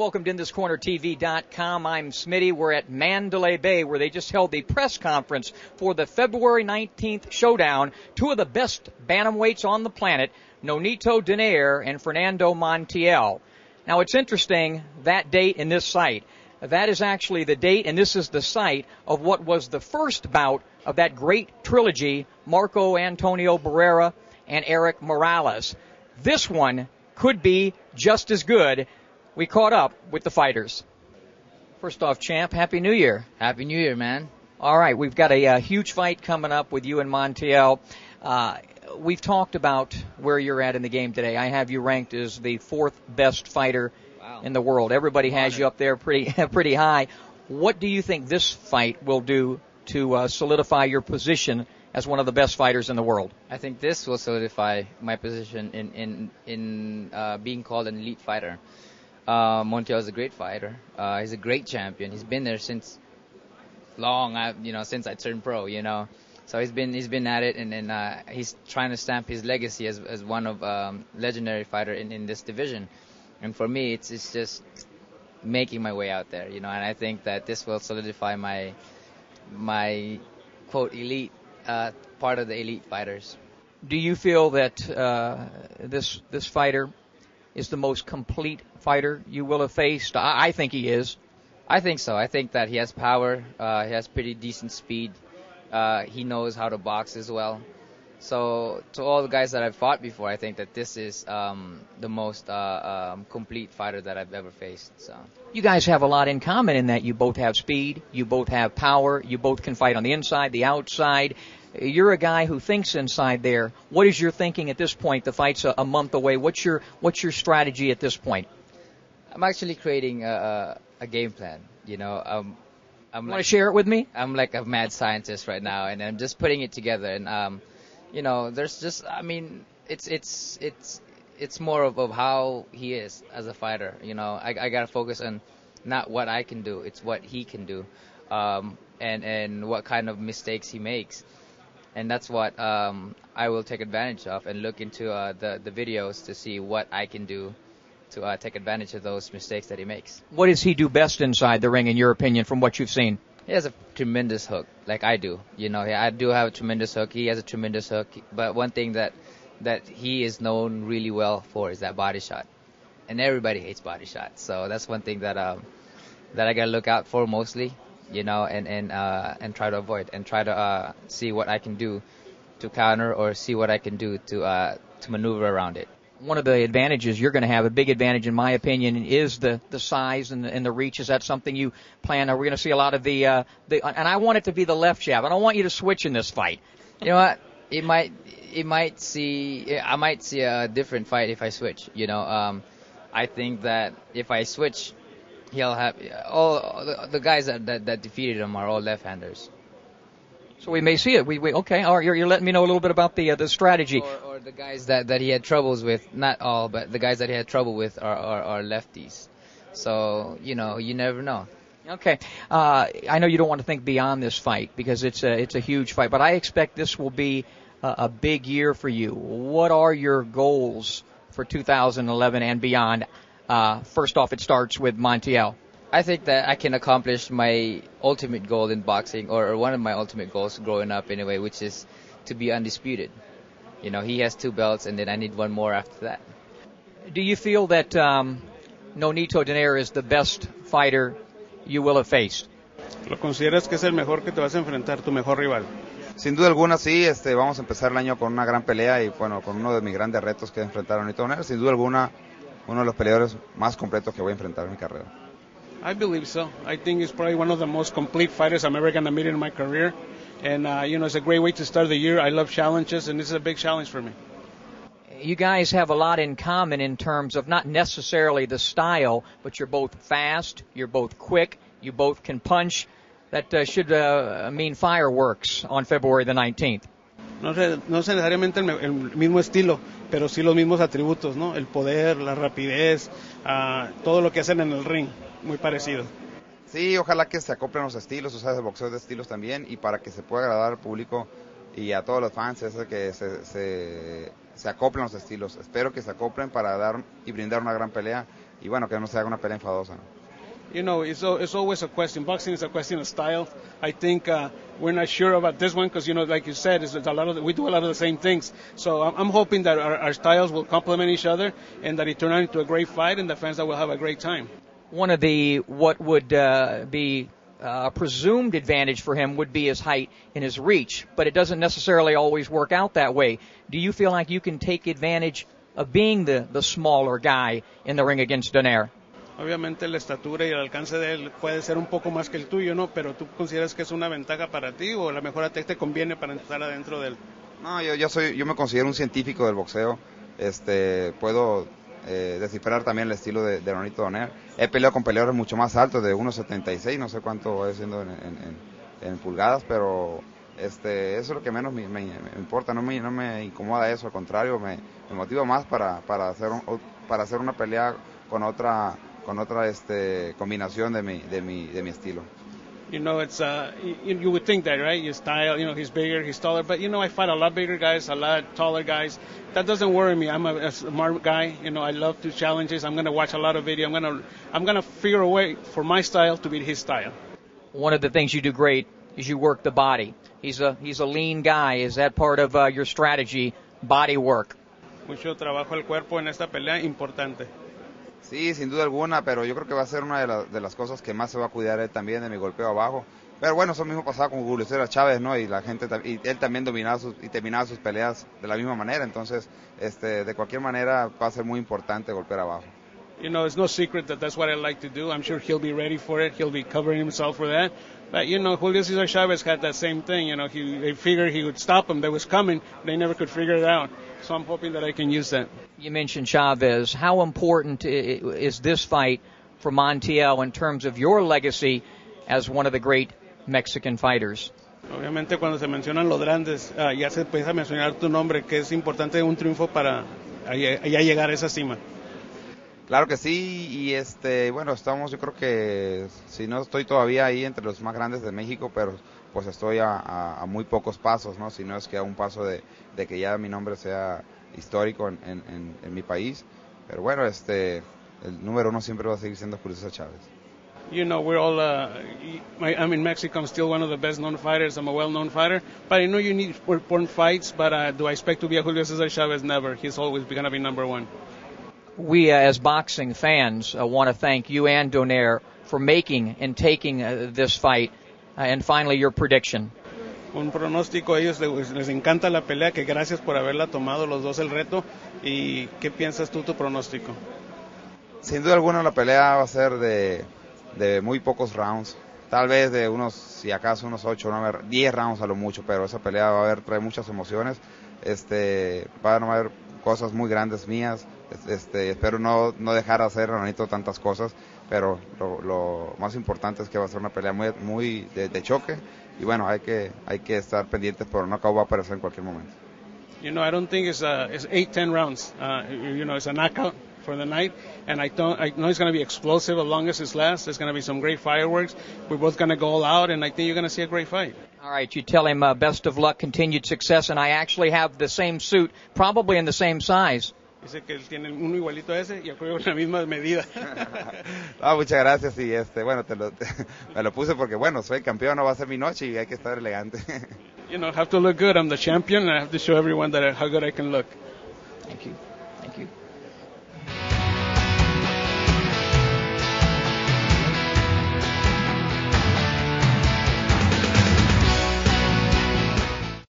welcome to InThisCornerTV.com. I'm Smitty. We're at Mandalay Bay, where they just held the press conference for the February 19th showdown. Two of the best bantamweights on the planet, Nonito Donaire and Fernando Montiel. Now, it's interesting, that date and this site. That is actually the date, and this is the site of what was the first bout of that great trilogy, Marco Antonio Barrera and Eric Morales. This one could be just as good. We caught up with the fighters. First off, champ, Happy New Year. Happy New Year, man. All right, we've got a huge fight coming up with you and Montiel. We've talked about where you're at in the game today. I have you ranked as the fourth best fighter in the world. Everybody has you up there pretty high. What do you think this fight will do to solidify your position as one of the best fighters in the world? I think this will solidify my position in being called an elite fighter. Montiel is a great fighter. He's a great champion. He's been there since since I turned pro. So he's been at it, and then he's trying to stamp his legacy as one of legendary fighter in this division. And for me, it's just making my way out there, and I think that this will solidify my quote elite part of the elite fighters. Do you feel that this fighter is the most complete fighter you will have faced? I think he is. I think so. I think that he has power. He has pretty decent speed. He knows how to box as well. So to all the guys that I've fought before, I think that this is the most complete fighter that I've ever faced. So you guys have a lot in common in that you both have speed, you both have power, you both can fight on the inside, the outside. You're a guy who thinks inside there. What is your thinking at this point? The fight's a month away. What's your strategy at this point? I'm actually creating a game plan. Want to share it with me? I'm like a mad scientist right now, and I'm just putting it together. And there's just, it's more of how he is as a fighter. I gotta focus on not what I can do, it's what he can do, and what kind of mistakes he makes. And that's what I will take advantage of and look into the videos to see what I can do to take advantage of those mistakes that he makes. What does he do best inside the ring, in your opinion, from what you've seen? He has a tremendous hook, like I do. I do have a tremendous hook. He has a tremendous hook. But one thing that he is known really well for is that body shot. And everybody hates body shots. So that's one thing that I got to look out for mostly. And try to avoid and try to see what I can do to counter or see what I can do to maneuver around it. One of the advantages you're going to have, a big advantage in my opinion, is the size and the reach. Is that something you plan? Are we going to see a lot of the and I want it to be the left jab. I don't want you to switch in this fight. You know what? I might see a different fight if I switch. I think that if I switch, he'll have all the guys that defeated him are all left-handers. So we may see it. Okay. All right. You're letting me know a little bit about the strategy. Or the guys that he had troubles with. Not all, but the guys that he had trouble with are lefties. So you never know. Okay. I know you don't want to think beyond this fight because it's a huge fight, but I expect this will be a big year for you. What are your goals for 2011 and beyond? First off, it starts with Montiel. I think that I can accomplish my ultimate goal in boxing, or one of my ultimate goals growing up anyway, which is to be undisputed. He has 2 belts, and then I need one more after that. Do you feel that Nonito Donaire is the best fighter you will have faced? ¿Lo consideras que es el mejor que te vas a enfrentar, tu mejor rival? Sin duda alguna sí, vamos a empezar el año con una gran pelea y con uno de mis grandes retos que es enfrentar a Nonito Donaire. Sin duda alguna, uno de los peleadores más completos que voy a enfrentar en mi carrera. I believe so. I think he's probably one of the most complete fighters I'm ever going to meet in my career. And, it's a great way to start the year. I love challenges, and this is a big challenge for me. You guys have a lot in common in terms of not necessarily the style, but you're both fast, you're both quick, you both can punch. That should mean fireworks on February the 19th. No es necesariamente el mismo estilo, pero sí los mismos atributos, ¿no? El poder, la rapidez, todo lo que hacen en el ring, muy parecido. Sí, ojalá que se acoplen los estilos, o sea, de boxeo de estilos también, y para que se pueda agradar al público, y a todos los fans es que se acoplen los estilos. Espero que se acoplen para dar y brindar una gran pelea y bueno, que no se haga una pelea enfadosa. You know, it's always a question. Boxing is a question of style. I think we're not sure about this one because, you know, like you said, we do a lot of the same things. So I'm hoping that our styles will complement each other and that it turn out into a great fight and the fans that will have a great time. One of what would be a presumed advantage for him would be his height and his reach, but it doesn't necessarily always work out that way. Do you feel like you can take advantage of being the smaller guy in the ring against Donaire? Obviamente la estatura y el alcance de él puede ser un poco más que el tuyo, ¿no? Pero ¿tú consideras que es una ventaja para ti o a lo mejor a ti te conviene para estar adentro de él? No, yo me considero un científico del boxeo. Puedo descifrar también el estilo de Nonito Donaire. He peleado con peleadores mucho más altos, de 1.76, no sé cuánto voy haciendo en pulgadas, pero eso es lo que menos me importa, no me incomoda eso, al contrario, me motiva más para hacer una pelea con otra combinación de mi estilo. You know, it's you would think that, right? Your style, you know, he's bigger, he's taller, but you know, I fight a lot bigger guys, a lot taller guys. That doesn't worry me. I'm a smart guy. You know, I love to challenges. I'm going to watch a lot of video. I'm going to figure a way for my style to beat his style. One of the things you do great is you work the body. He's a lean guy. Is that part of your strategy, body work? Mucho trabajo el cuerpo en esta pelea, importante. Sí, sin duda alguna, pero yo creo que va a ser una de las cosas que más se va a cuidar él también de mi golpeo abajo. Pero bueno, eso mismo pasaba con Julio César Chávez, ¿no? Y la gente y él también terminaba sus peleas de la misma manera, entonces de cualquier manera va a ser muy importante golpear abajo. You know, it's no secret that that's what I like to do. I'm sure he'll be ready for it. He'll be covering himself for that. But, you know, Julio César Chávez had that same thing. You know, they figured he would stop him. That was coming. They never could figure it out. So I'm hoping that I can use that. You mentioned Chavez. How important is this fight for Montiel in terms of your legacy as one of the great Mexican fighters? Obviamente cuando se mencionan los grandes, ya se empieza a mencionar tu nombre, que es importante un triunfo para ya llegar a esa cima. Claro que sí, y bueno, yo creo que si no estoy todavía ahí entre los más grandes de México, pero pues estoy a muy pocos pasos, ¿no? Si no es que a un paso de que ya mi nombre sea histórico en mi país, pero bueno, el número uno siempre va a seguir siendo Julio César Chávez. You know, we're all, I'm in Mexico, I'm still one of the best known fighters, I'm a well-known fighter, but I know you need important fights, but do I expect to be a Julio César Chávez? Never. He's always going to be number one. We, as boxing fans, want to thank you and Donaire for making and taking this fight. And finally, your prediction. Un pronóstico, a ellos les encanta la pelea, que gracias por haberla tomado los dos el reto. ¿Y qué piensas tú, tu pronóstico? Sin duda alguna la pelea va a ser de muy pocos rounds. Tal vez de si acaso unos 8, 9, 10 rounds a lo mucho, pero esa pelea va a traer muchas emociones. Van a haber cosas muy grandes mías. Espero no dejar de hacer a Nonito tantas cosas, pero lo más importante es que va a ser una pelea muy de choque y bueno, hay que estar pendientes, pero no acabo va a aparecer en cualquier momento. You know, I don't think it's 8-10 rounds. You know, it's a knockout for the night, and I know it's going to be explosive as long as it lasts. There's going to be some great fireworks. We're both going to go all out, and I think you're going to see a great fight. All right, you tell him best of luck, continued success, and I actually have the same suit, probably in the same size. Dice que él tiene uno igualito a ese y yo creo en la misma medida. Muchas gracias y bueno, me lo puse porque bueno, soy campeón, no va a ser mi noche y hay que estar elegante. You know, I have to look good. I'm the champion and I have to show everyone how good I can look. Thank you. Thank you.